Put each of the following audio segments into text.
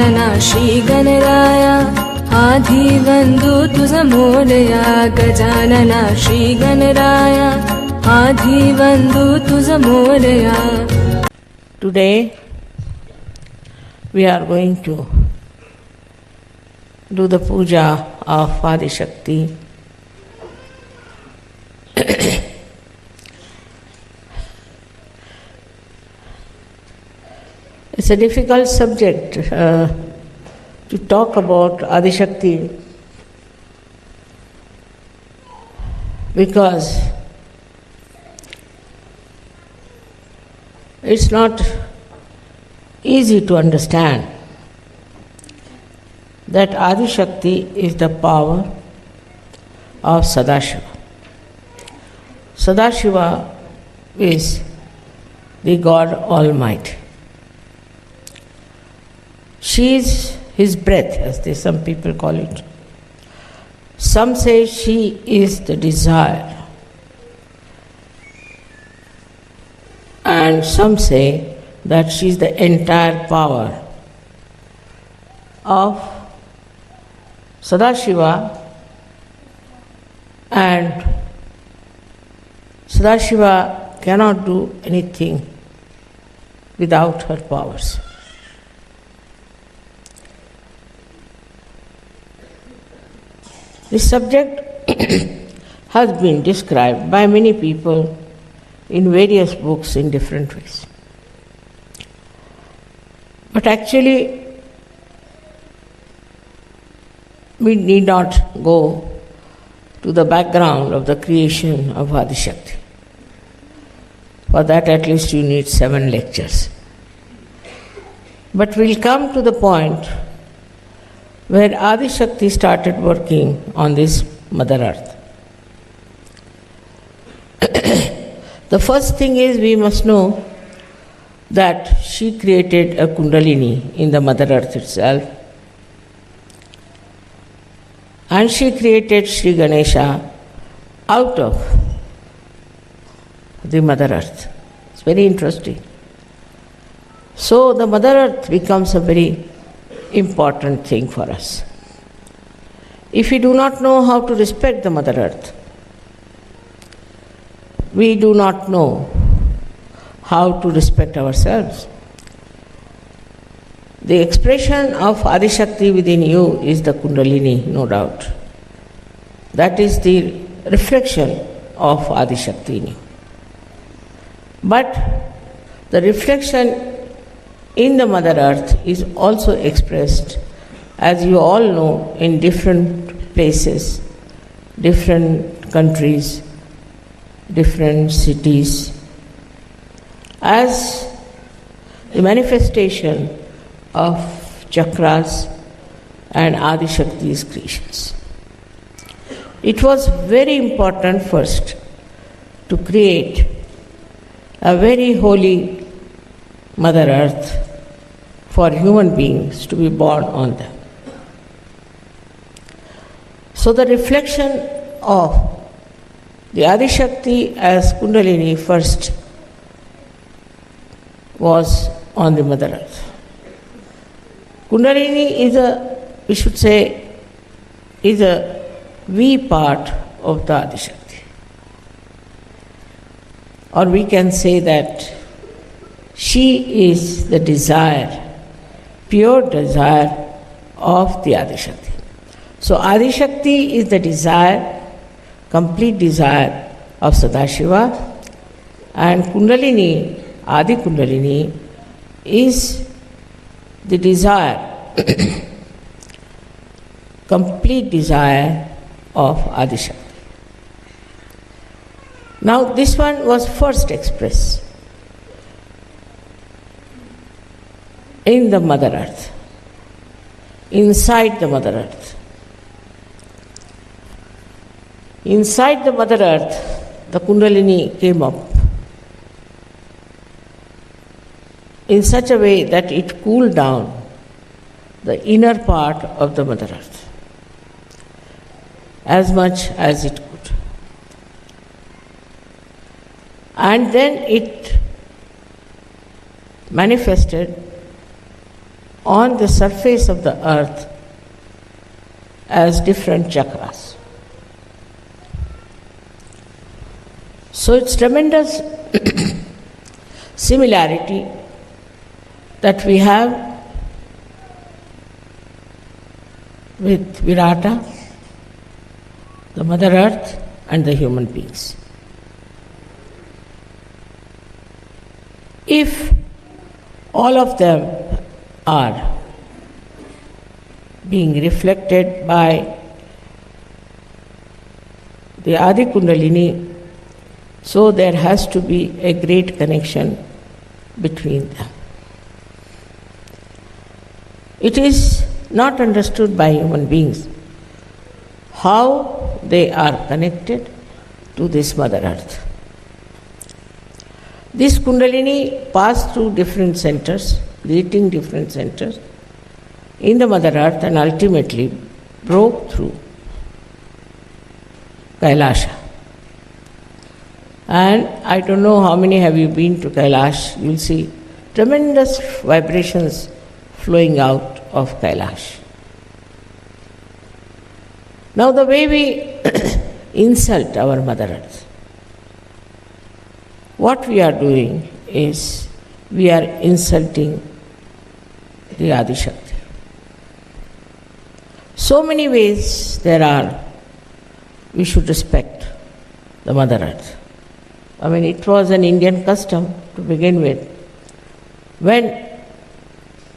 गजानना श्री गणराया आधिवंदु तुझ मोरया गजानना श्री गणराया आधिवंदु तुझ Morya. Today we are going to do the puja of Adi Shakti. It's a difficult subject to talk about Adi Shakti because it's not easy to understand that Adi Shakti is the power of Sadashiva. Sadashiva is the God Almighty. She is His breath, as some people call it. Some say she is the desire, and some say that she is the entire power of Sadashiva, and Sadashiva cannot do anything without her powers. This subject has been described by many people in various books in different ways. But actually, we need not go to the background of the creation of Adi Shakti. For that, at least you need 7 lectures. But we'll come to the point where Adi Shakti started working on this Mother Earth. The first thing is we must know that she created a Kundalini in the Mother Earth itself, and she created Sri Ganesha out of the Mother Earth. It's very interesting. So the Mother Earth becomes a very important thing for us. If we do not know how to respect the Mother Earth, we do not know how to respect ourselves. The expression of Adi Shakti within you is the Kundalini, no doubt. That is the reflection of Adi Shakti in you. But the reflection in the Mother Earth is also expressed, as you all know, in different places, different countries, different cities, as the manifestation of chakras and Adi Shakti's creations. It was very important first to create a very holy Mother Earth for human beings to be born on them. So the reflection of the Adi Shakti as Kundalini first was on the Mother Earth. Kundalini is a V part of the Adi Shakti. Or we can say that she is the desire, pure desire of the Adi Shakti. So Adi Shakti is the desire, complete desire of Sadashiva, and Kundalini, Adi Kundalini, is the desire, complete desire of Adi Shakti. Now this one was first expressed in the Mother Earth, inside the Mother Earth. Inside the Mother Earth, the Kundalini came up in such a way that it cooled down the inner part of the Mother Earth as much as it could. And then it manifested on the surface of the earth as different chakras. So it's tremendous similarity that we have with Virata, the Mother Earth, and the human beings. If all of them are being reflected by the Adi Kundalini, so there has to be a great connection between them. It is not understood by human beings how they are connected to this Mother Earth. This Kundalini passed through different centers, reaching different centers in the Mother Earth, and ultimately broke through Kailasha. And I don't know how many have you been to Kailash. You'll see tremendous vibrations flowing out of Kailash. Now the way we insult our Mother Earth, what we are doing is we are insulting the Adi Shakti. So many ways there are we should respect the Mother Earth. I mean, it was an Indian custom to begin with. When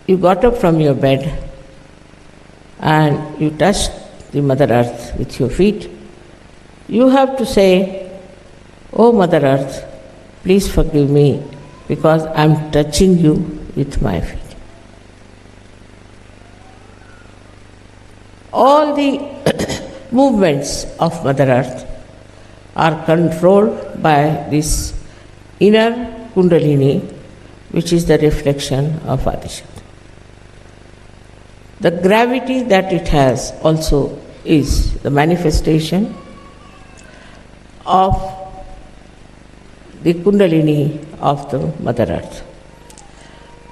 you got up from your bed and you touched the Mother Earth with your feet, you have to say, "Oh Mother Earth, please forgive me because I am touching you with my feet." All the movements of Mother Earth are controlled by this inner Kundalini, which is the reflection of Adishakti. The gravity that it has also is the manifestation of the Kundalini of the Mother Earth.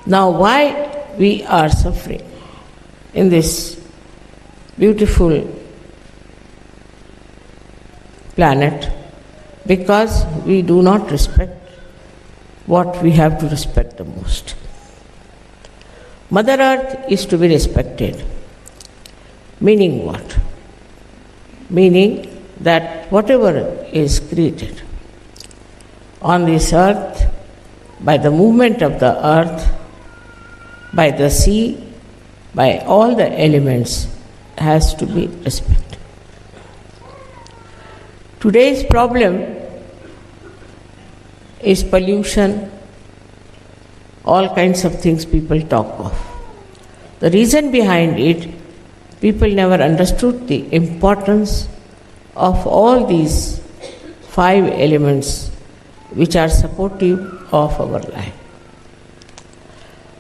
Now, why we are suffering in this beautiful planet? Because we do not respect what we have to respect the most. Mother Earth is to be respected. Meaning what? Meaning that whatever is created on this earth, by the movement of the earth, by the sea, by all the elements, has to be respected. Today's problem is pollution, all kinds of things people talk of. The reason behind it, people never understood the importance of all these 5 elements which are supportive of our life.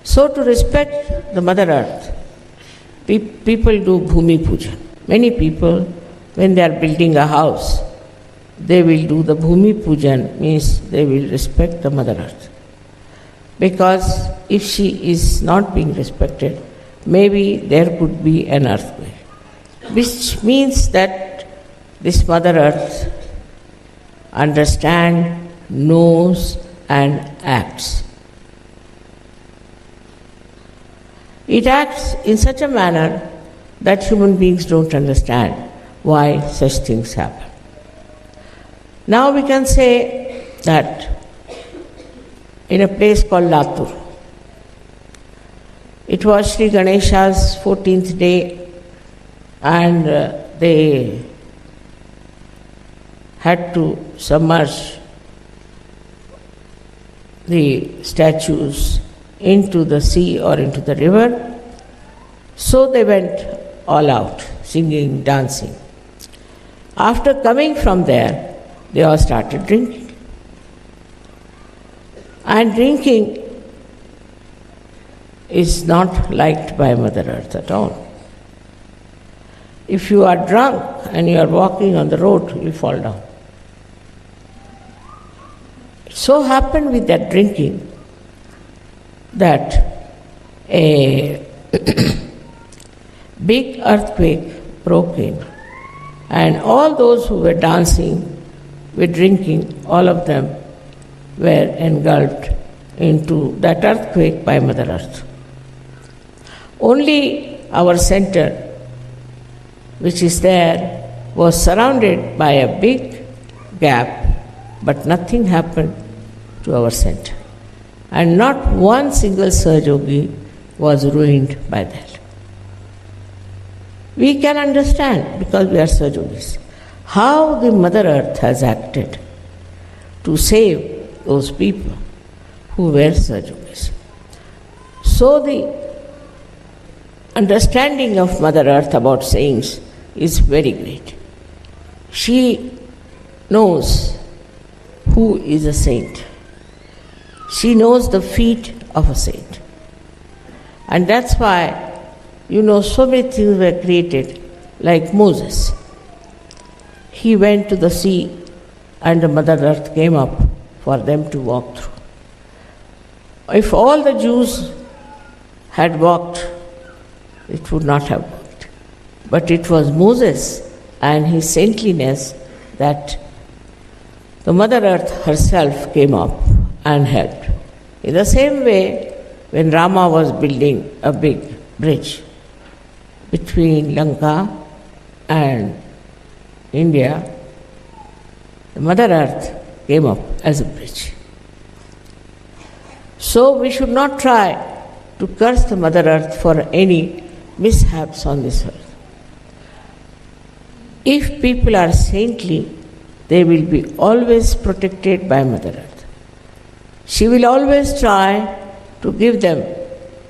So to respect the Mother Earth, people do Bhumi Puja. Many people, when they are building a house, they will do the Bhumi Pujan, means they will respect the Mother Earth. Because if she is not being respected, maybe there could be an earthquake. Which means that this Mother Earth understands, knows and acts. It acts in such a manner that human beings don't understand why such things happen. Now we can say that in a place called Latur, it was Sri Ganesha's 14th day, and they had to submerge the statues into the sea or into the river. So they went all out, singing, dancing. After coming from there, they all started drinking. And drinking is not liked by Mother Earth at all. If you are drunk and you are walking on the road, you fall down. It so happened with that drinking that a big earthquake broke in, and all those who were dancing, were drinking, all of them were engulfed into that earthquake by Mother Earth. Only our center, which is there, was surrounded by a big gap, but nothing happened to our center. And not one single Sahaja was ruined by that. We can understand, because we are Sahaja, how the Mother Earth has acted to save those people who were Sahaja. So the understanding of Mother Earth about saints is very great. She knows who is a saint. She knows the feet of a saint. And that's why, so many things were created, like Moses. He went to the sea and the Mother Earth came up for them to walk through. If all the Jews had walked, it would not have worked. But it was Moses and his saintliness that the Mother Earth herself came up and helped. In the same way, when Rama was building a big bridge between Lanka and India, the Mother Earth came up as a bridge. So we should not try to curse the Mother Earth for any mishaps on this earth. If people are saintly, they will be always protected by Mother Earth. She will always try to give them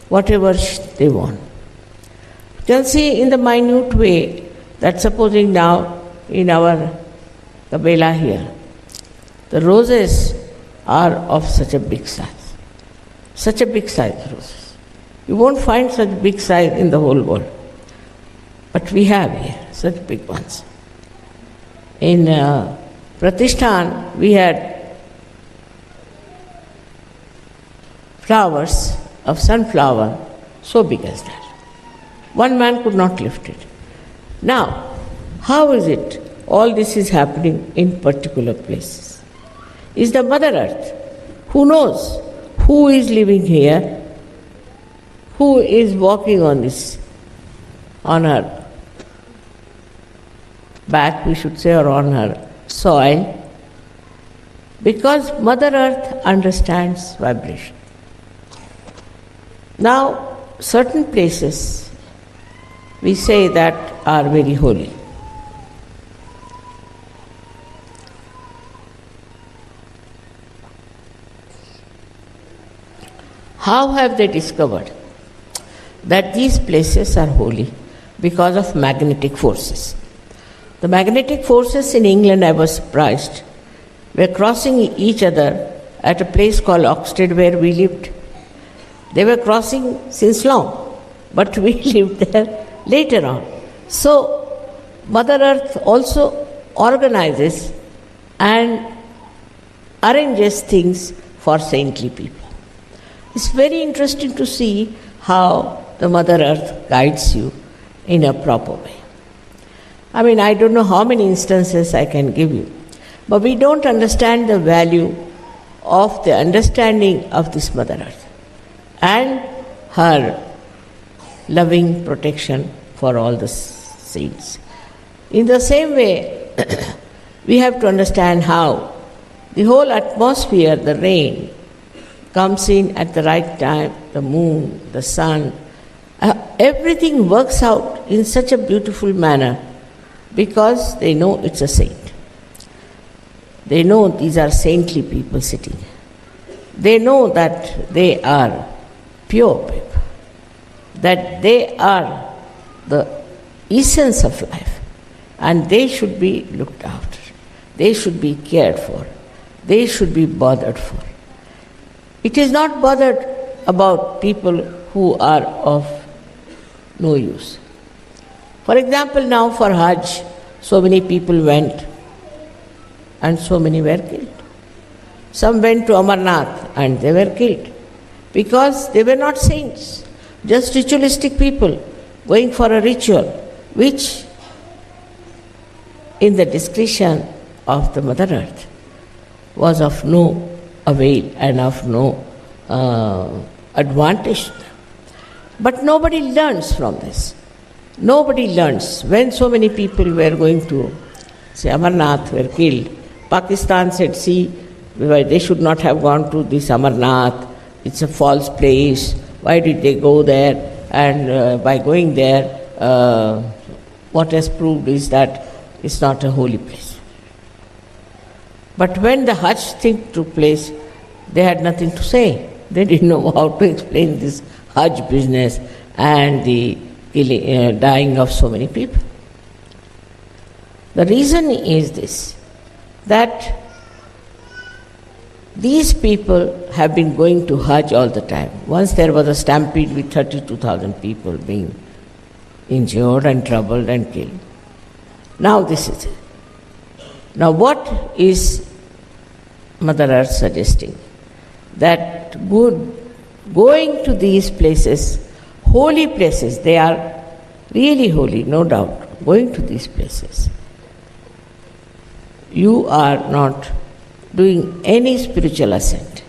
whatever they want. You can see in the minute way that supposing now in our Kabela here, the roses are of such a big size. Such a big size roses. You won't find such big size in the whole world. But we have here such big ones. In Pratishthan, we had flowers of sunflower so big as that. One man could not lift it. Now, how is it all this is happening in particular places? Is the Mother Earth, who knows who is living here, who is walking on her back, we should say, or on her soil, because Mother Earth understands vibration. Now, certain places we say that are very holy. How have they discovered that these places are holy? Because of magnetic forces. The magnetic forces in England, I was surprised, were crossing each other at a place called Oxted where we lived. They were crossing since long, but we lived there later on. So, Mother Earth also organizes and arranges things for saintly people. It's very interesting to see how the Mother Earth guides you in a proper way. I don't know how many instances I can give you, but we don't understand the value of the understanding of this Mother Earth and her loving protection for all the saints. In the same way, we have to understand how the whole atmosphere, the rain, comes in at the right time, the moon, the sun, everything works out in such a beautiful manner because they know it's a saint. They know these are saintly people sitting. They know that they are pure people, that they are the essence of life, and they should be looked after. They should be cared for. They should be bothered for. It is not bothered about people who are of no use. For example, now for Hajj, so many people went and so many were killed. Some went to Amarnath and they were killed because they were not saints. just ritualistic people going for a ritual, which in the discretion of the Mother Earth was of no avail and of no advantage. But nobody learns from this. Nobody learns. When so many people were going to, say, Amarnath were killed, Pakistan said, see, they should not have gone to this Amarnath. It's a false place. Why did they go there? And by going there, what has proved is that it's not a holy place. But when the Hajj thing took place, they had nothing to say. They didn't know how to explain this Hajj business and the dying of so many people. The reason is this, that these people have been going to Hajj all the time. Once there was a stampede with 32,000 people being injured and troubled and killed. Now this is it. Now what is Mother Earth suggesting? That going to these places, holy places, they are really holy, no doubt, going to these places, you are not doing any spiritual ascent.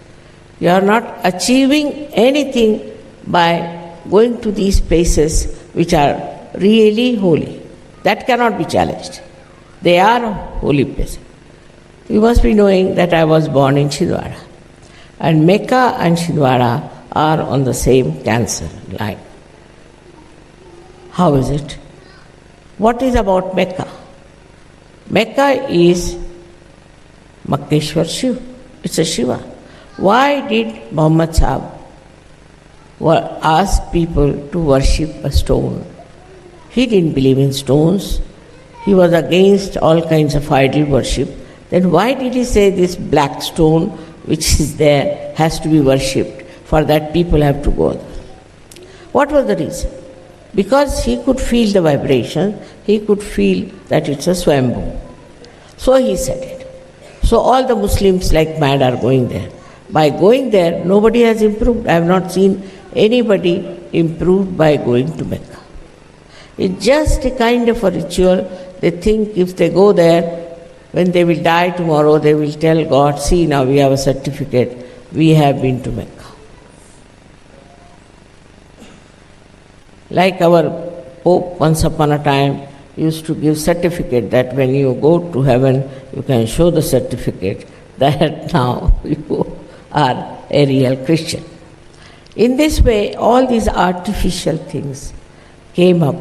You are not achieving anything by going to these places which are really holy. That cannot be challenged. They are holy places. You must be knowing that I was born in Chhindwara. And Mecca and Chhindwara are on the same cancer line. How is it? What is about Mecca? Mecca is Makkeshwar Shiva. It's a Shiva. Why did Muhammad Sahib ask people to worship a stone? He didn't believe in stones. He was against all kinds of idol worship. Then why did he say this black stone which is there has to be worshipped? For that people have to go there. What was the reason? Because he could feel the vibration, he could feel that it's a Swambhu. So he said it. So all the Muslims like mad are going there. By going there, nobody has improved. I have not seen anybody improved by going to Mecca. It's just a kind of a ritual. They think if they go there, when they will die tomorrow, they will tell God, see, now we have a certificate, we have been to Mecca. Like our Pope once upon a time used to give certificate that when you go to heaven, you can show the certificate that now you are a real Christian. In this way, all these artificial things came up.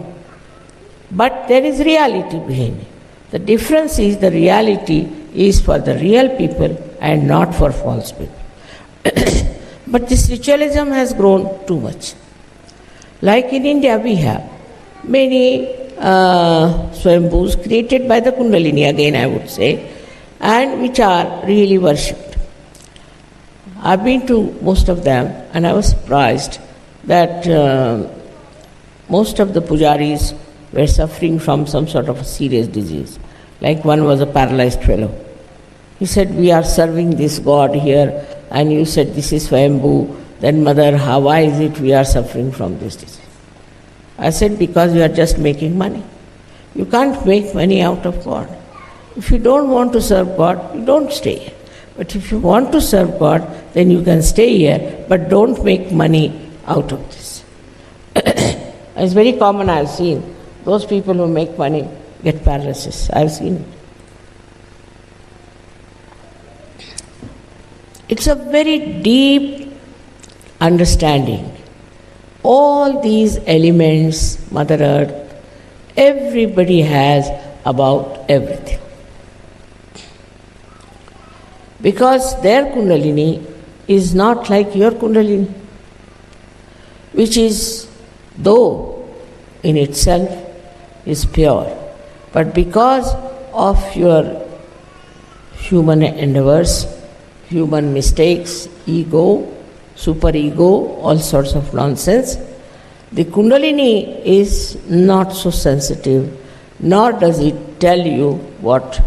But there is reality behind it. The difference is the reality is for the real people and not for false people. But this ritualism has grown too much. Like in India, we have many Swambhus created by the Kundalini, again I would say, and which are really worshipped. I've been to most of them and I was surprised that most of the pujaris were suffering from some sort of a serious disease. Like one was a paralyzed fellow. He said, we are serving this God here and you said this is Swambhu. Then mother, why is it we are suffering from this disease? I said, because you are just making money. You can't make money out of God. If you don't want to serve God, you don't stay here. But if you want to serve God, then you can stay here, but don't make money out of this. It's very common, I've seen. Those people who make money get paralysis. I've seen it. It's a very deep understanding. All these elements, Mother Earth, everybody has about everything. Because their Kundalini is not like your Kundalini, which is, though in itself is pure, but because of your human endeavors, human mistakes, ego, superego, all sorts of nonsense, the Kundalini is not so sensitive, nor does it tell you what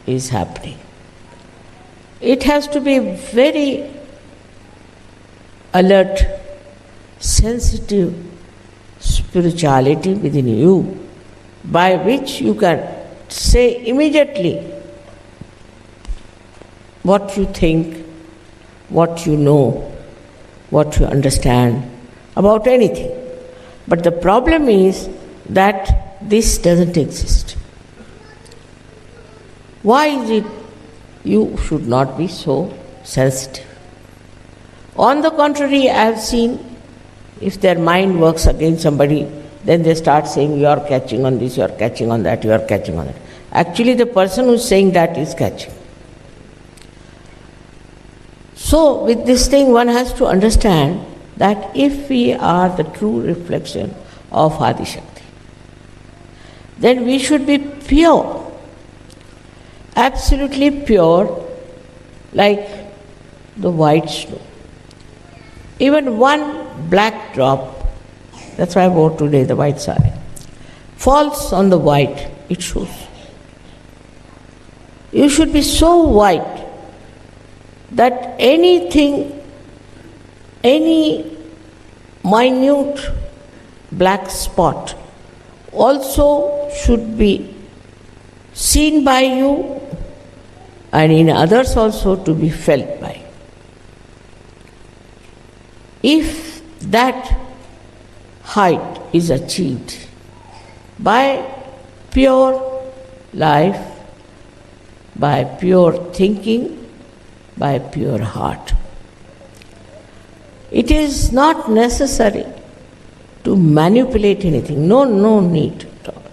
is happening. It has to be very alert, sensitive spirituality within you by which you can say immediately what you think, what you know, what you understand about anything. But the problem is that this doesn't exist. Why is it you should not be so sensitive? On the contrary, I have seen if their mind works against somebody, then they start saying, you are catching on this, you are catching on that, you are catching on that. Actually, the person who is saying that is catching. So, with this thing, one has to understand that if we are the true reflection of Adi Shakti, then we should be pure, absolutely pure, like the white snow. Even one black drop, that's why I wore today the white sari, falls on the white, it shows. You should be so white that anything, any minute black spot also should be seen by you and in others also to be felt by. If that height is achieved by pure life, by pure thinking, by pure heart, it is not necessary to manipulate anything. No need at all.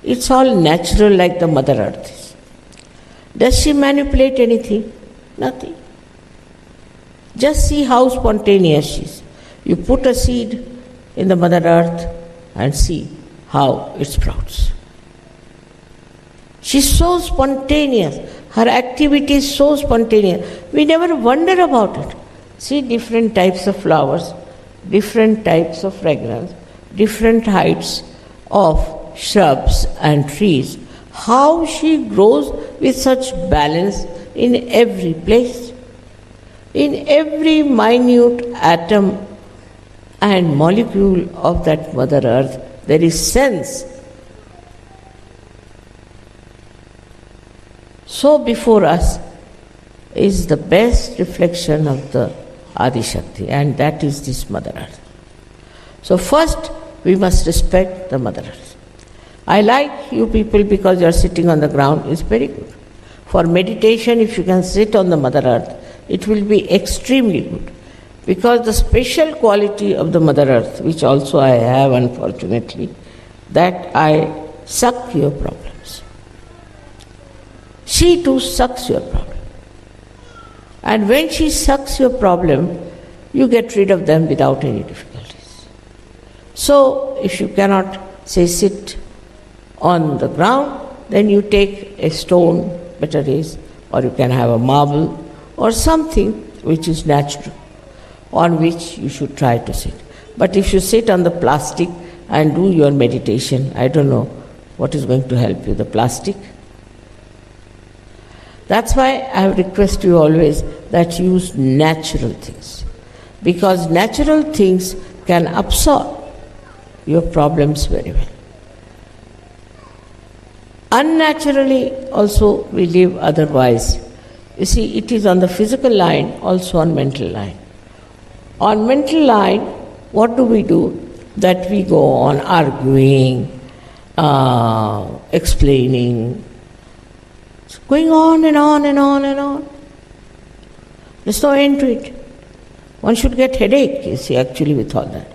It's all natural like the Mother Earth is. Does she manipulate anything? Nothing. Just see how spontaneous she is. You put a seed in the Mother Earth and see how it sprouts. She's so spontaneous. Her activity is so spontaneous. We never wonder about it. See different types of flowers, different types of fragrance, different heights of shrubs and trees. How she grows with such balance in every place. In every minute atom and molecule of that Mother Earth, there is sense. So before us is the best reflection of the Adi Shakti, and that is this Mother Earth. So first we must respect the Mother Earth. I like you people because you are sitting on the ground, it's very good. For meditation, if you can sit on the Mother Earth, it will be extremely good. Because the special quality of the Mother Earth, which also I have unfortunately, that I suck your problems. She too sucks your problem. And when she sucks your problem, you get rid of them without any difficulties. So, if you cannot, say, sit on the ground, then you take a stone, better is, or you can have a marble, or something which is natural, on which you should try to sit. But if you sit on the plastic and do your meditation, I don't know what is going to help you, the plastic. That's why I request you always that use natural things. Because natural things can absorb your problems very well. Unnaturally also we live otherwise. You see, it is on the physical line, also on mental line. On mental line, what do? That we go on arguing, explaining, it's going on and on and on and on. There's no end to it. One should get headache, you see, actually with all that.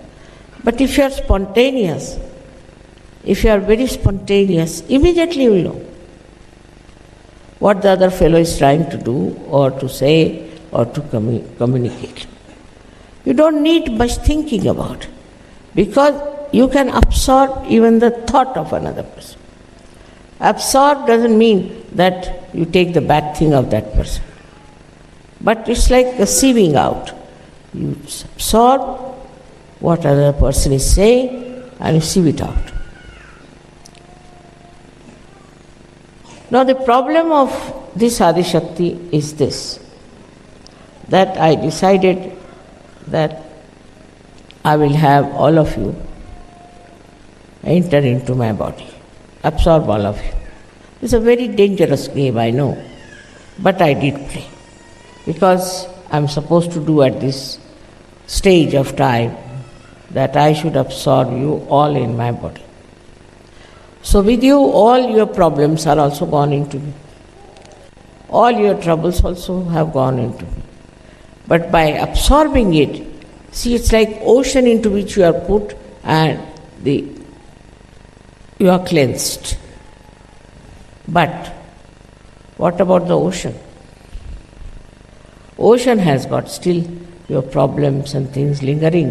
But if you are spontaneous, if you are very spontaneous, immediately you will know what the other fellow is trying to do or to say or to communicate. You don't need much thinking about it because you can absorb even the thought of another person. Absorb doesn't mean that you take the bad thing of that person. But it's like a sieving out. You absorb what other person is saying and you sieve it out. Now the problem of this Adi Shakti is this, that I decided that I will have all of you enter into my body, absorb all of you. It's a very dangerous game, I know, but I did play because I'm supposed to do at this stage of time that I should absorb you all in my body. So with you, all your problems are also gone into me. All your troubles also have gone into me. But by absorbing it, see, it's like ocean into which you are put and you are cleansed. But what about the ocean? Ocean has got still your problems and things lingering,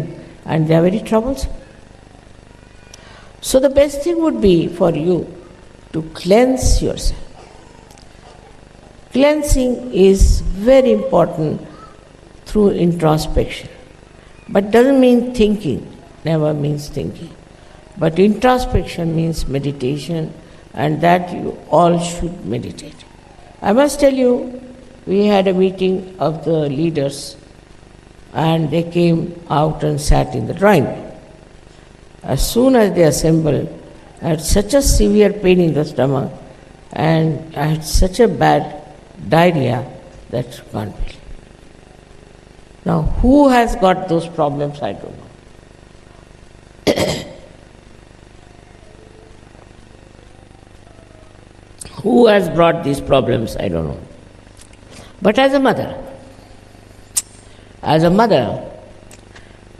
and they are very troublesome. So the best thing would be for you to cleanse yourself. Cleansing is very important through introspection, but doesn't mean thinking, never means thinking. But introspection means meditation, and that you all should meditate. I must tell you, we had a meeting of the leaders, and they came out and sat in the drawing room. As soon as they assembled, I had such a severe pain in the stomach, and I had such a bad diarrhea that you can't believe. Now, who has got those problems, I don't know. Who has brought these problems, I don't know. But as a mother,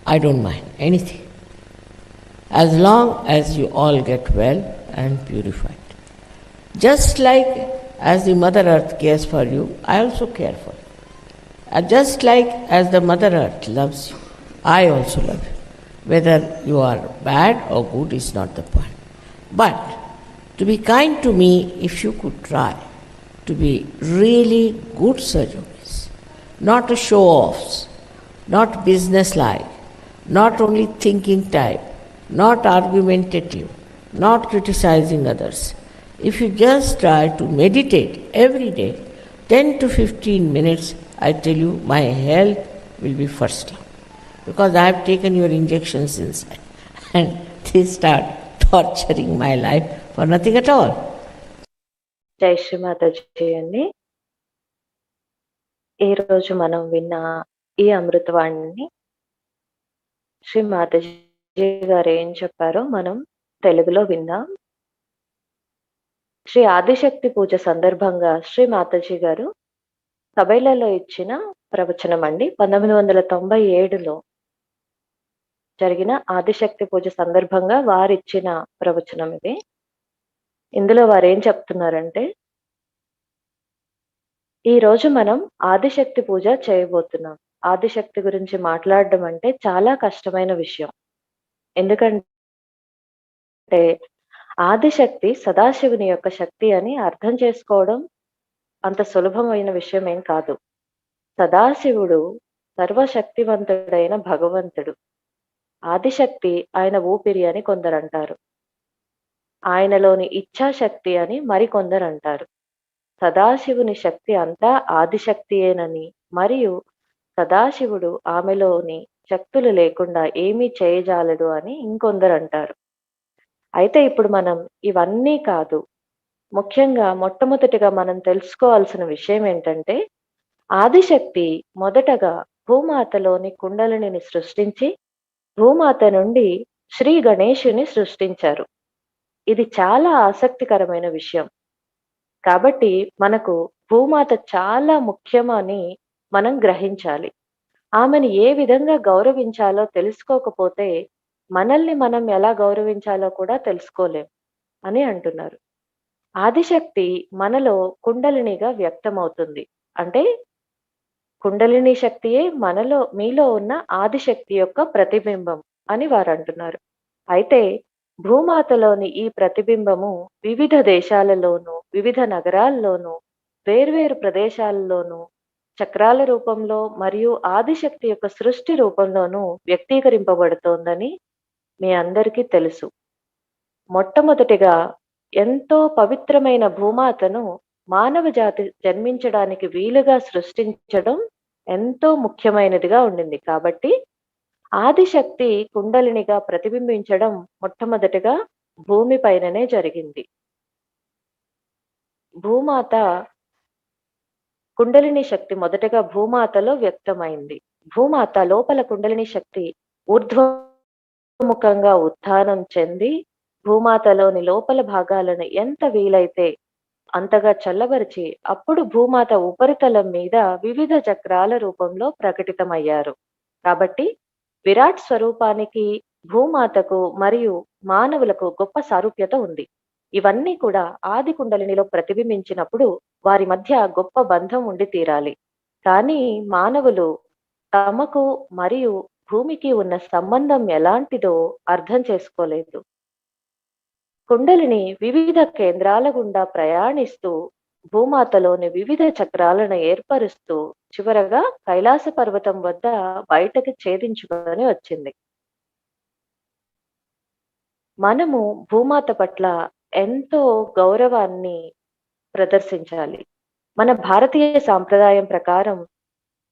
I don't mind anything, as long as you all get well and purified. Just like as the Mother Earth cares for you, I also care for you. And just like as the Mother Earth loves you, I also love you. Whether you are bad or good is not the point. But to be kind to me, if you could try to be really good surgeons, not show-offs, not business-like, not only thinking type, not argumentative, not criticizing others. If you just try to meditate every day, 10 to 15 minutes, I tell you, my health will be first class. Because I have taken your injections inside, and they start torturing my life for nothing at all. జై శ్రీ మాతాజీ అండి. ఈరోజు మనం విన్న ఈ అమృతవాణిని శ్రీ మాతాజీ గారు ఏం చెప్పారో మనం తెలుగులో విందాం. శ్రీ ఆదిశక్తి పూజ సందర్భంగా శ్రీ మాతాజీ గారు సభైలలో ఇచ్చిన ప్రవచనం అండి. 1997లో జరిగిన ఆదిశక్తి పూజ సందర్భంగా వారిచ్చిన ప్రవచనం ఇది. ఇందులో వారు ఏం చెప్తున్నారంటే, ఈరోజు మనం ఆదిశక్తి పూజ చేయబోతున్నాం. ఆదిశక్తి గురించి మాట్లాడడం అంటే చాలా కష్టమైన విషయం. ఎందుకంటే ఆదిశక్తి సదాశివుని యొక్క శక్తి అని అర్థం చేసుకోవడం అంత సులభమైన విషయం ఏం కాదు. సదాశివుడు సర్వశక్తివంతుడైన భగవంతుడు. ఆదిశక్తి ఆయన ఊపిరి అని కొందరు అంటారు. ఆయనలోని ఇచ్ఛాశక్తి అని మరికొందరు అంటారు. సదాశివుని శక్తి అంతా ఆదిశక్తియేనని, మరియు సదాశివుడు ఆమెలోని శక్తులు లేకుండా ఏమీ చేయజాలడు అని ఇంకొందరు అంటారు. అయితే ఇప్పుడు మనం ఇవన్నీ కాదు, ముఖ్యంగా మొట్టమొదటిగా మనం తెలుసుకోవాల్సిన విషయం ఏంటంటే, ఆదిశక్తి మొదటగా భూమాతలోని కుండలిని సృష్టించి భూమాత నుండి శ్రీ గణేశుని సృష్టించారు. ఇది చాలా ఆసక్తికరమైన విషయం. కాబట్టి మనకు భూమాత చాలా ముఖ్యమని మనం గ్రహించాలి. ఆమెను ఏ విధంగా గౌరవించాలో తెలుసుకోకపోతే మనల్ని మనం ఎలా గౌరవించాలో కూడా తెలుసుకోలేం అని అంటున్నారు. ఆదిశక్తి మనలో కుండలినిగా వ్యక్తమవుతుంది. అంటే కుండలిని శక్తియే మీలో ఉన్న ఆదిశక్తి యొక్క ప్రతిబింబం అని వారు అంటున్నారు. అయితే భూమాతలోని ఈ ప్రతిబింబము వివిధ దేశాలలోనూ, వివిధ నగరాల్లోనూ, వేర్వేరు ప్రదేశాలలోనూ చక్రాల రూపంలో మరియు ఆదిశక్తి యొక్క సృష్టి రూపంలోనూ వ్యక్తీకరింపబడుతోందని మీ అందరికీ తెలుసు. మొట్టమొదటిగా ఎంతో పవిత్రమైన భూమాతను మానవ జాతి జన్మించడానికి వీలుగా సృష్టించడం ఎంతో ముఖ్యమైనదిగా ఉండింది. కాబట్టి ఆదిశక్తి కుండలినిగా ప్రతిబింబించడం మొట్టమొదటిగా భూమి పైననే జరిగింది. భూమాత కుండలిని శక్తి మొదటగా భూమాతలో వ్యక్తమైంది. భూమాత లోపల కుండలిని శక్తి ఊర్ధ్వముఖంగా ఉత్థానం చెంది భూమాతలోని లోపల భాగాలను ఎంత వీలైతే అంతగా చల్లబరిచి అప్పుడు భూమాత ఉపరితలం మీద వివిధ చక్రాల రూపంలో ప్రకటితమయ్యారు. కాబట్టి విరాట్ స్వరూపానికి భూమాతకు మరియు మానవులకు గొప్ప సారూప్యత ఉంది. ఇవన్నీ కూడా ఆది కుండలినిలో ప్రతిబింబించినప్పుడు వారి మధ్య గొప్ప బంధం ఉండి తీరాలి. కానీ మానవులు తమకు మరియు భూమికి ఉన్న సంబంధం ఎలాంటిదో అర్థం చేసుకోలేదు. కుండలిని వివిధ కేంద్రాల గుండా ప్రయాణిస్తూ భూమాతలోని వివిధ చక్రాలను ఏర్పరుస్తూ చివరగా కైలాస పర్వతం వద్ద బయటకి ఛేదించుకొని వచ్చింది. మనము భూమాత పట్ల ఎంతో గౌరవాన్ని ప్రదర్శించాలి. మన భారతీయ సాంప్రదాయం ప్రకారం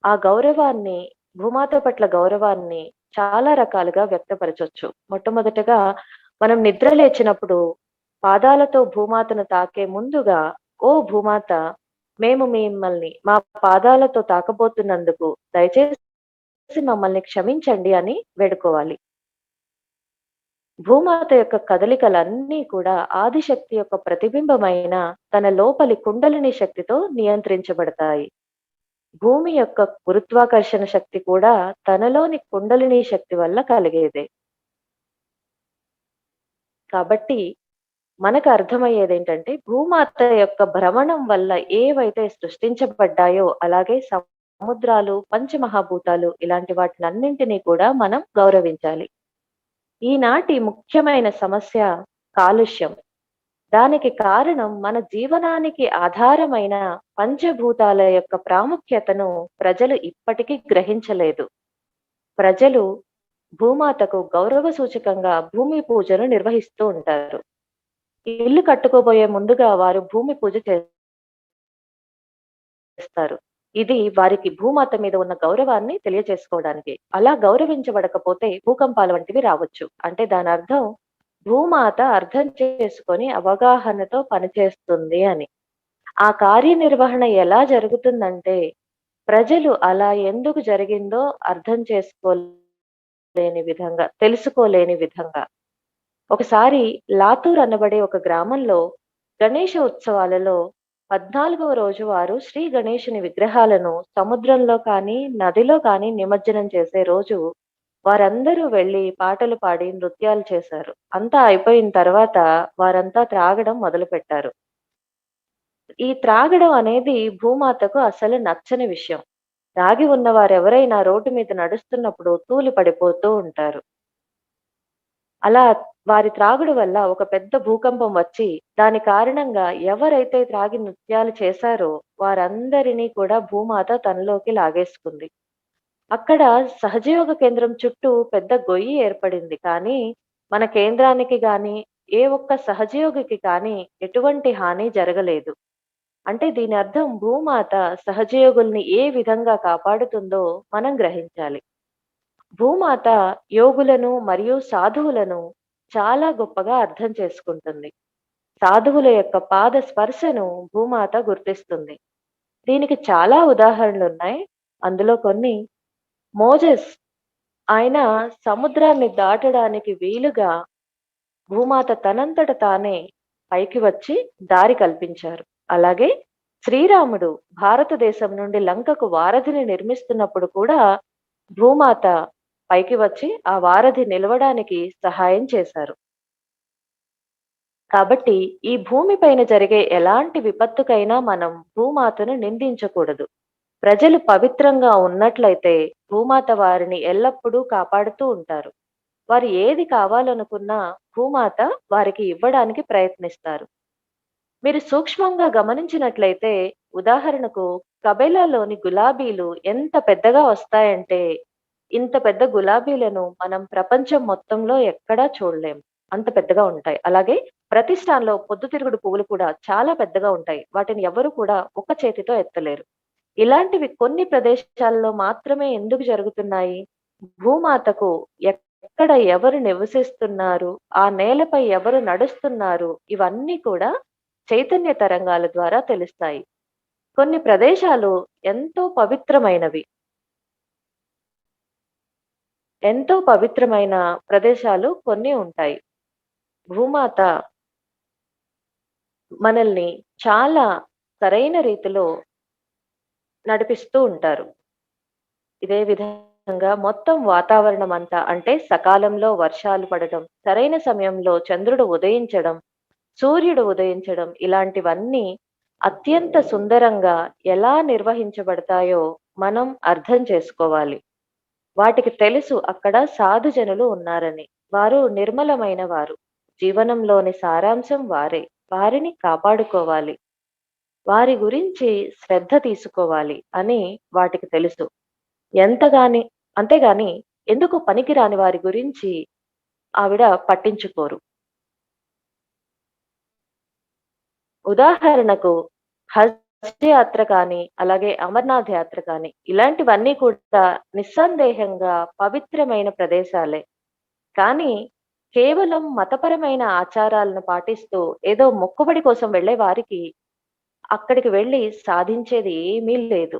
ఆ గౌరవాన్ని, భూమాత పట్ల గౌరవాన్ని చాలా రకాలుగా వ్యక్తపరచొచ్చు. మొట్టమొదటగా మనం నిద్ర లేచినప్పుడు పాదాలతో భూమాతను తాకే ముందుగా, ఓ భూమాత, మేము మిమ్మల్ని మా పాదాలతో తాకబోతున్నందుకు దయచేసి మమ్మల్ని క్షమించండి అని వేడుకోవాలి. భూమాత యొక్క కదలికలన్నీ కూడా ఆదిశక్తి యొక్క ప్రతిబింబమైన తన లోపలి కుండలిని శక్తితో నియంత్రించబడతాయి. భూమి యొక్క గురుత్వాకర్షణ శక్తి కూడా తనలోని కుండలిని శక్తి వల్ల కలిగేదే. కాబట్టి మనకు అర్థమయ్యేది ఏంటంటే, భూమాత యొక్క భ్రమణం వల్ల ఏవైతే సృష్టించబడ్డాయో అలాగే సముద్రాలు, పంచమహాభూతాలు ఇలాంటి వాటినన్నింటినీ కూడా మనం గౌరవించాలి. ఈనాటి ముఖ్యమైన సమస్య కాలుష్యం. దానికి కారణం మన జీవనానికి ఆధారమైన పంచభూతాల యొక్క ప్రాముఖ్యతను ప్రజలు ఇప్పటికీ గ్రహించలేదు. ప్రజలు భూమాతకు గౌరవ సూచకంగా భూమి పూజను నిర్వహిస్తూ ఉంటారు. ఇల్లు కట్టుకోబోయే ముందుగా వారు భూమి పూజ చేస్తారు. ఇది వారికి భూమాత మీద ఉన్న గౌరవాన్ని తెలియజేసుకోవడానికి. అలా గౌరవించబడకపోతే భూకంపాల వంటివి రావచ్చు. అంటే దాని అర్థం భూమాత అర్థం చేసుకొని అవగాహనతో పనిచేస్తుంది అని. ఆ కార్యనిర్వహణ ఎలా జరుగుతుందంటే, ప్రజలు అలా ఎందుకు జరిగిందో అర్థం చేసుకోలేని విధంగా, తెలుసుకోలేని విధంగా. ఒకసారి లాతూర్ అనబడే ఒక గ్రామంలో గణేష ఉత్సవాలలో 14వ రోజు వారు శ్రీ గణేశుని విగ్రహాలను సముద్రంలో కానీ నదిలో కానీ నిమజ్జనం చేసే రోజు వారందరూ వెళ్లి పాటలు పాడి నృత్యాలు చేశారు. అంతా అయిపోయిన తర్వాత వారంతా త్రాగడం మొదలు పెట్టారు. ఈ త్రాగడం అనేది భూమాతకు అసలు నచ్చని విషయం. తాగి ఉన్న వారెవరైనా రోడ్డు మీద నడుస్తున్నప్పుడు తూలి పడిపోతూ ఉంటారు. అలా వారి త్రాగుడు వల్ల ఒక పెద్ద భూకంపం వచ్చి దాని కారణంగా ఎవరైతే త్రాగి నృత్యాలు చేశారో వారందరినీ కూడా భూమాత తనలోకి లాగేసుకుంది. అక్కడ సహజయోగ కేంద్రం చుట్టూ పెద్ద గొయ్యి ఏర్పడింది. కానీ మన కేంద్రానికి గాని ఏ ఒక్క సహజయోగికి కానీ ఎటువంటి హాని జరగలేదు. అంటే దీని అర్థం భూమాత సహజయోగుల్ని ఏ విధంగా కాపాడుతుందో మనం గ్రహించాలి. భూమాత యోగులను మరియు సాధువులను చాలా గొప్పగా అర్థం చేసుకుంటుంది. సాధువుల యొక్క పాద స్పర్శను భూమాత గుర్తిస్తుంది. దీనికి చాలా ఉదాహరణలు ఉన్నాయి. అందులో కొన్ని, మోజెస్ ఆయన సముద్రాన్ని దాటడానికి వీలుగా భూమాత తనంతట తానే పైకి వచ్చి దారి కల్పించారు. అలాగే శ్రీరాముడు భారతదేశం నుండి లంకకు వారధిని నిర్మిస్తున్నప్పుడు కూడా భూమాత పైకి వచ్చి ఆ వారధి నిలవడానికి సహాయం చేశారు. కాబట్టి ఈ భూమి పైన జరిగే ఎలాంటి విపత్తుకైనా మనం భూమాతను నిందించకూడదు. ప్రజలు పవిత్రంగా ఉన్నట్లయితే భూమాత వారిని ఎల్లప్పుడూ కాపాడుతూ ఉంటారు. వారు ఏది కావాలనుకున్నా భూమాత వారికి ఇవ్వడానికి ప్రయత్నిస్తారు. మీరు సూక్ష్మంగా గమనించినట్లయితే, ఉదాహరణకు కబేలాలోని గులాబీలు ఎంత పెద్దగా వస్తాయంటే, ఇంత పెద్ద గులాబీలను మనం ప్రపంచం మొత్తంలో ఎక్కడా చూడలేం. అంత పెద్దగా ఉంటాయి. అలాగే ప్రతిష్టాన్లో పొద్దుతిరుగుడు పువ్వులు కూడా చాలా పెద్దగా ఉంటాయి. వాటిని ఎవరు కూడా ఒక చేతితో ఎత్తలేరు. ఇలాంటివి కొన్ని ప్రదేశాల్లో మాత్రమే ఎందుకు జరుగుతున్నాయి? భూమాతకు ఎక్కడ ఎవరు నివసిస్తున్నారు, ఆ నేలపై ఎవరు నడుస్తున్నారు, ఇవన్నీ కూడా చైతన్య తరంగాల ద్వారా తెలుస్తాయి. కొన్ని ప్రదేశాలు ఎంతో పవిత్రమైనవి. ఎంతో పవిత్రమైన ప్రదేశాలు కొన్ని ఉంటాయి. భూమాత మనల్ని చాలా సరైన రీతిలో నడిపిస్తూ ఉంటారు. ఇదే విధంగా మొత్తం వాతావరణం అంతా, అంటే సకాలంలో వర్షాలు పడడం, సరైన సమయంలో చంద్రుడు ఉదయించడం, సూర్యుడు ఉదయించడం, ఇలాంటివన్నీ అత్యంత సుందరంగా ఎలా నిర్వహించబడతాయో మనం అర్థం చేసుకోవాలి. వాటికి తెలుసు అక్కడ సాధుజనులు ఉన్నారని. వారు నిర్మలమైన వారు. జీవనంలోని సారాంశం వారే. వారిని కాపాడుకోవాలి. వారి గురించి శ్రద్ధ తీసుకోవాలి అని వాటికి తెలుసు. ఎంతగాని అంతేగాని ఎందుకు పనికిరాని వారి గురించి ఆవిడ పట్టించుకోరు. ఉదాహరణకు హజ్ యాత్ర కానీ, అలాగే అమర్నాథ్ యాత్ర కానీ, ఇలాంటివన్నీ కూడా నిస్సందేహంగా పవిత్రమైన ప్రదేశాలే. కానీ కేవలం మతపరమైన ఆచారాలను పాటిస్తూ ఏదో మొక్కుబడి కోసం వెళ్ళే వారికి అక్కడికి వెళ్ళి సాధించేది ఏమీ లేదు.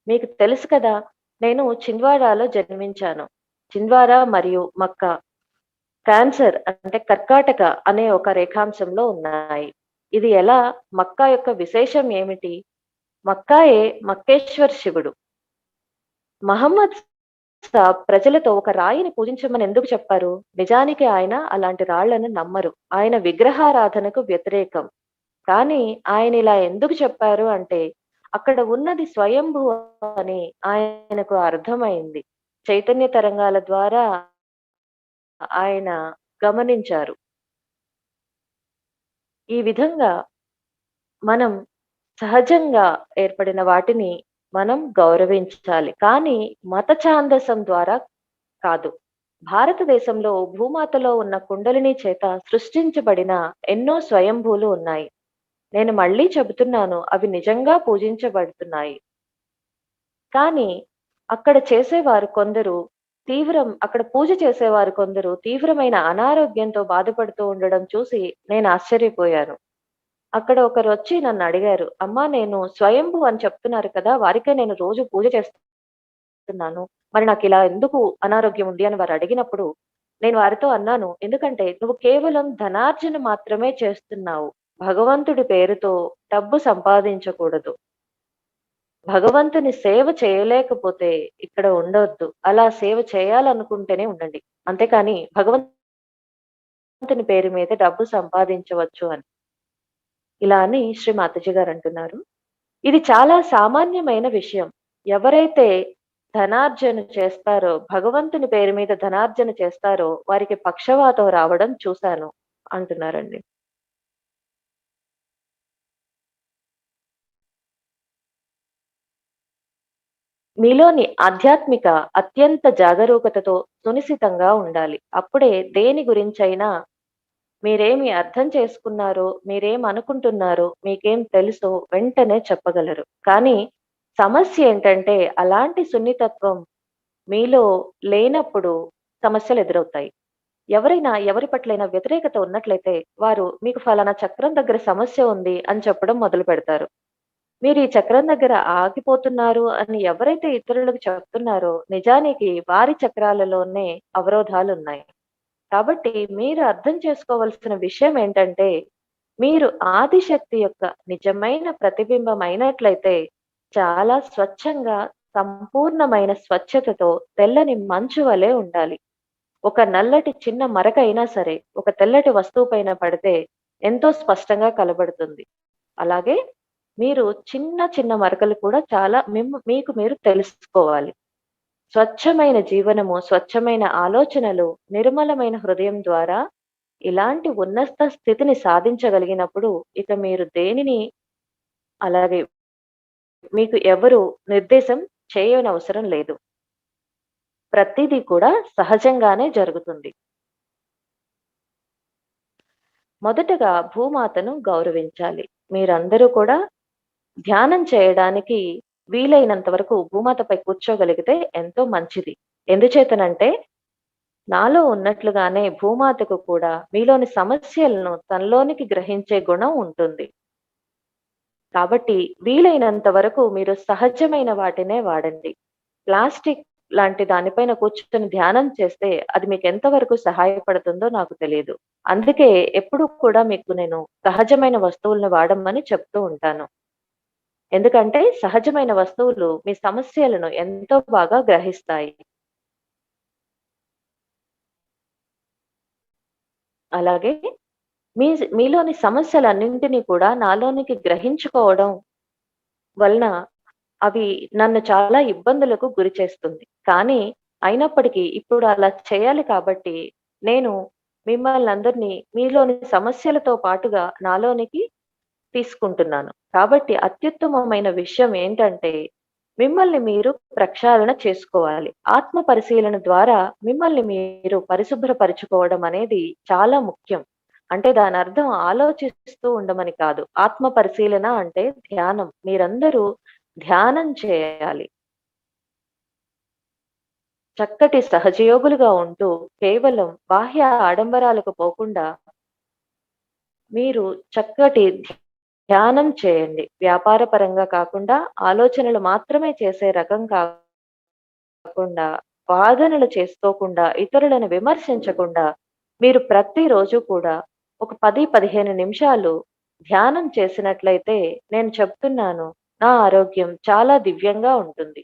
మీకు తెలుసు కదా, నేను చింద్వారాలో జన్మించాను. చింద్వారా మరియు మక్కా క్యాన్సర్ అంటే కర్కాటక అనే ఒక రేఖాంశంలో ఉన్నాయి. ఇది ఎలా? మక్కా యొక్క విశేషం ఏమిటి? మక్కాయే మక్కేశ్వర్ శివుడు. మహమ్మద్ సాబ్ ప్రజలతో ఒక రాయిని పూజించమని ఎందుకు చెప్పారు? నిజానికి ఆయన అలాంటి రాళ్లను నమ్మరు. ఆయన విగ్రహారాధనకు వ్యతిరేకం. కానీ ఆయన ఇలా ఎందుకు చెప్పారు అంటే, అక్కడ ఉన్నది స్వయంభూ అని ఆయనకు అర్థమైంది. చైతన్య తరంగాల ద్వారా ఆయన గమనించారు. ఈ విధంగా మనం సహజంగా ఏర్పడిన వాటిని మనం గౌరవించాలి. కానీ మత ఛాందసం ద్వారా కాదు. భారతదేశంలో భూమాతలో ఉన్న కుండలిని చేత సృష్టించబడిన ఎన్నో స్వయంభూలు ఉన్నాయి. నేను మళ్ళీ చెబుతున్నాను, అవి నిజంగా పూజించబడుతున్నాయి. కానీ అక్కడ చేసేవారు కొందరు అక్కడ పూజ చేసేవారు కొందరు తీవ్రమైన అనారోగ్యంతో బాధపడుతూ ఉండడం చూసి నేను ఆశ్చర్యపోయాను. అక్కడ ఒకరు వచ్చి నన్ను అడిగారు, అమ్మా నేను స్వయంభూ అని చెప్తున్నారు కదా, వారికే నేను రోజు పూజ చేస్తున్నాను, మరి నాకు ఇలా ఎందుకు అనారోగ్యం ఉంది అని వారు అడిగినప్పుడు నేను వారితో అన్నాను, ఎందుకంటే నువ్వు కేవలం ధనార్జన మాత్రమే చేస్తున్నావు. భగవంతుడి పేరుతో డబ్బు సంపాదించకూడదు. భగవంతుని సేవ చేయలేకపోతే ఇక్కడ ఉండొద్దు. అలా సేవ చేయాలనుకుంటేనే ఉండండి. అంతేకాని భగవంతుని పేరు మీద డబ్బు సంపాదించవచ్చు అని. ఇలా అని శ్రీ మాతాజీ గారు అంటున్నారు. ఇది చాలా సామాన్యమైన విషయం. ఎవరైతే ధనార్జన చేస్తారో, భగవంతుని పేరు మీద ధనార్జన చేస్తారో వారికి పక్షవాతం రావడం చూశాను అంటున్నారండి. మీలోని ఆధ్యాత్మిక అత్యంత జాగరూకతతో సునిశితంగా ఉండాలి. అప్పుడే దేని గురించైనా మీరేమి అర్థం చేసుకున్నారో, మీరేం అనుకుంటున్నారో, మీకేం తెలుసో వెంటనే చెప్పగలరు. కానీ సమస్య ఏంటంటే అలాంటి సున్నితత్వం మీలో లేనప్పుడు సమస్యలు ఎదురవుతాయి. ఎవరైనా ఎవరి పట్లైనా వ్యతిరేకత ఉన్నట్లయితే వారు మీకు ఫలానా చక్రం దగ్గర సమస్య ఉంది అని చెప్పడం మొదలు పెడతారు. మీరు ఈ చక్రం దగ్గర ఆగిపోతున్నారు అని ఎవరైతే ఇతరులకు చెప్తున్నారో నిజానికి వారి చక్రాలలోనే అవరోధాలున్నాయి. కాబట్టి మీరు అర్థం చేసుకోవలసిన విషయం ఏంటంటే, మీరు ఆదిశక్తి యొక్క నిజమైన ప్రతిబింబం అయినట్లయితే చాలా స్వచ్ఛంగా, సంపూర్ణమైన స్వచ్ఛతతో తెల్లని మంచు వలె ఉండాలి. ఒక నల్లటి చిన్న మరక అయినా సరే ఒక తెల్లటి వస్తువు పైన పడితే ఎంతో స్పష్టంగా కనబడుతుంది. అలాగే మీరు చిన్న చిన్న మరకలు కూడా చాలా మీకు మీరు తెలుసుకోవాలి. స్వచ్ఛమైన జీవనము, స్వచ్ఛమైన ఆలోచనలు, నిర్మలమైన హృదయం ద్వారా ఇలాంటి ఉన్నత స్థితిని సాధించగలిగినప్పుడు ఇక మీరు దేనిని, అలాగే మీకు ఎవరు నిర్దేశం చేయనవసరం లేదు. ప్రతిదీ కూడా సహజంగానే జరుగుతుంది. మొదటగా భూమాతను గౌరవించాలి. మీరందరూ కూడా ధ్యానం చేయడానికి వీలైనంత వరకు భూమాతపై కూర్చోగలిగితే ఎంతో మంచిది. ఎందుచేతనంటే నాలో ఉన్నట్లుగానే భూమాతకు కూడా మీలోని సమస్యలను తనలోనికి గ్రహించే గుణం ఉంటుంది. కాబట్టి వీలైనంత వరకు మీరు సహజమైన వాటినే వాడండి. ప్లాస్టిక్ లాంటి దానిపైన కూర్చొని ధ్యానం చేస్తే అది మీకు ఎంతవరకు సహాయపడుతుందో నాకు తెలియదు. అందుకే ఎప్పుడు కూడా మీకు నేను సహజమైన వస్తువులను వాడమని చెప్తూ ఉంటాను. ఎందుకంటే సహజమైన వస్తువులు మీ సమస్యలను ఎంతో బాగా గ్రహిస్తాయి. అలాగే మీలోని సమస్యలన్నింటినీ కూడా నాలోనికి గ్రహించుకోవడం వలన అవి నన్ను చాలా ఇబ్బందులకు గురి చేస్తుంది. కానీ అయినప్పటికీ ఇప్పుడు అలా చేయాలి కాబట్టి నేను మిమ్మల్నందరినీ మీలోని సమస్యలతో పాటుగా నాలోనికి తీసుకుంటున్నాను. కాబట్టి అత్యుత్తమమైన విషయం ఏంటంటే మిమ్మల్ని మీరు ప్రక్షాళన చేసుకోవాలి. ఆత్మ పరిశీలన ద్వారా మిమ్మల్ని మీరు పరిశుభ్రపరుచుకోవడం అనేది చాలా ముఖ్యం. అంటే దానర్థం ఆలోచిస్తూ ఉండమని కాదు. ఆత్మ పరిశీలన అంటే ధ్యానం. మీరందరూ ధ్యానం చేయాలి. చక్కటి సహజయోగులుగా ఉంటూ కేవలం బాహ్య ఆడంబరాలకు పోకుండా మీరు చక్కటి ధ్యానం చేయండి. వ్యాపార పరంగా కాకుండా ఆలోచనలు మాత్రమే చేసే రకం కాకుండా, వాదనలు చేసుకోకుండా, ఇతరులను విమర్శించకుండా మీరు ప్రతిరోజు కూడా ఒక 10, 15 నిమిషాలు ధ్యానం చేసినట్లయితే నేను చెప్తున్నాను నా ఆరోగ్యం చాలా దివ్యంగా ఉంటుంది.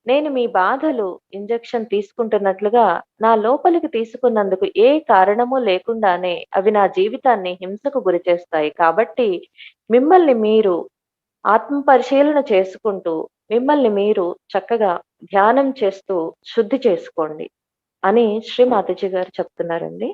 నేను మీ బాధలు ఇంజెక్షన్ తీసుకుంటున్నట్లుగా నా లోపలికి తీసుకున్నందుకు ఏ కారణము లేకుండానే అవి నా జీవితాన్ని హింసకు గురిచేస్తాయి. కాబట్టి మిమ్మల్ని మీరు ఆత్మ పరిశీలన చేసుకుంటూ, మిమ్మల్ని మీరు చక్కగా ధ్యానం చేస్తూ శుద్ధి చేసుకోండి అని శ్రీ మాతాజీ గారు చెప్తున్నారండి.